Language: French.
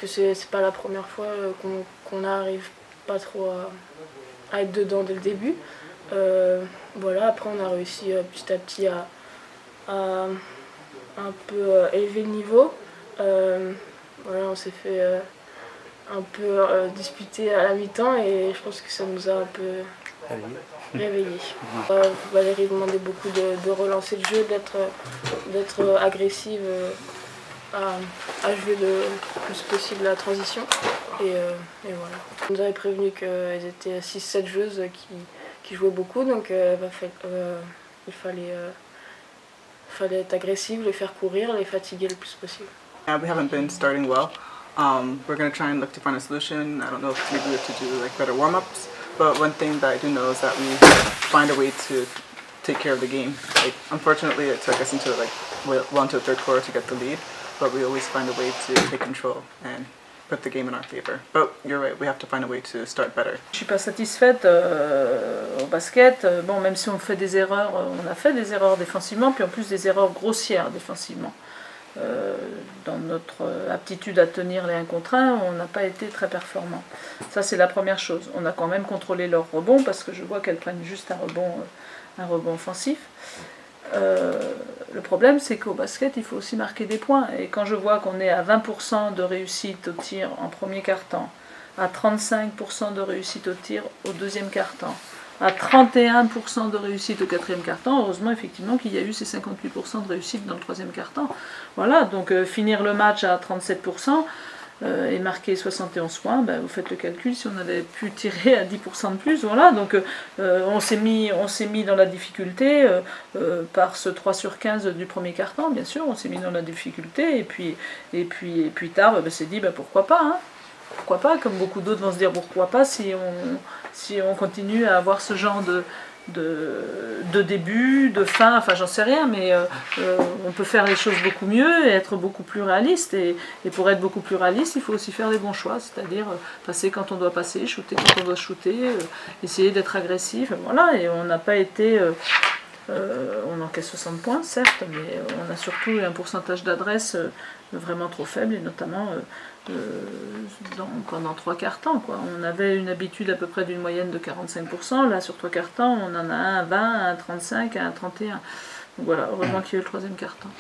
C'est pas la première fois qu'on n'arrive pas trop à être dedans dès le début. Voilà, après on a réussi petit à petit à un peu élever le niveau. Voilà, on s'est fait un peu disputer à la mi-temps et je pense que ça nous a un peu réveillés. Valérie demandait beaucoup de relancer le jeu, d'être agressive, à jouer le plus possible la transition. Et voilà. On nous avait prévenu qu'elles étaient 6-7 joueuses qui jouaient beaucoup, donc il fallait être agressive, les faire courir, les fatiguer le plus possible. Yeah, we haven't been starting well. We're going to try and look to find a solution. I don't know if maybe we have to do like better warm-ups, but one thing that I do know is that we find a way to take care of the game. Like, unfortunately, it took us into well into the third quarter to get the lead, but we always find a way to take control and put the game in our favor. But you're right, we have to find a way to start better. Je suis pas satisfaite au basket. Bon, même si on fait des erreurs, on a fait des erreurs défensivement, puis en plus des erreurs grossières défensivement. Dans notre aptitude à tenir les 1 contre 1, on n'a pas été très performant. Ça, c'est la première chose. On a quand même contrôlé leur rebond parce que je vois qu'elles prennent juste un rebond offensif. Le problème, c'est qu'au basket, il faut aussi marquer des points. Et quand je vois qu'on est à 20% de réussite au tir en premier quart-temps, à 35% de réussite au tir au deuxième quart-temps, à 31% de réussite au 4e quart-temps, heureusement effectivement qu'il y a eu ces 58% de réussite dans le 3e quart-temps. Voilà, donc finir le match à 37% et marquer 71 points, ben, vous faites le calcul, si on avait pu tirer à 10% de plus, voilà, donc on s'est mis dans la difficulté par ce 3 sur 15 du premier quart-temps, bien sûr, on s'est mis dans la difficulté, et puis tard, ben, s'est dit, ben, pourquoi pas, hein. Pourquoi pas, comme beaucoup d'autres vont se dire pourquoi pas si on continue à avoir ce genre de début, de fin, enfin j'en sais rien, mais on peut faire les choses beaucoup mieux et être beaucoup plus réaliste. Et pour être beaucoup plus réaliste, il faut aussi faire les bons choix, c'est-à-dire passer quand on doit passer, shooter quand on doit shooter, essayer d'être agressif, voilà, et on n'a pas été... on encaisse 60 points, certes, mais on a surtout un pourcentage d'adresse vraiment trop faible, et notamment pendant 3 quarts-temps. On avait une habitude à peu près d'une moyenne de 45%, là sur 3 quarts-temps, on en a un à 20, un à 35, un à 31. Donc voilà, heureusement qu'il y a eu le 3e quart-temps.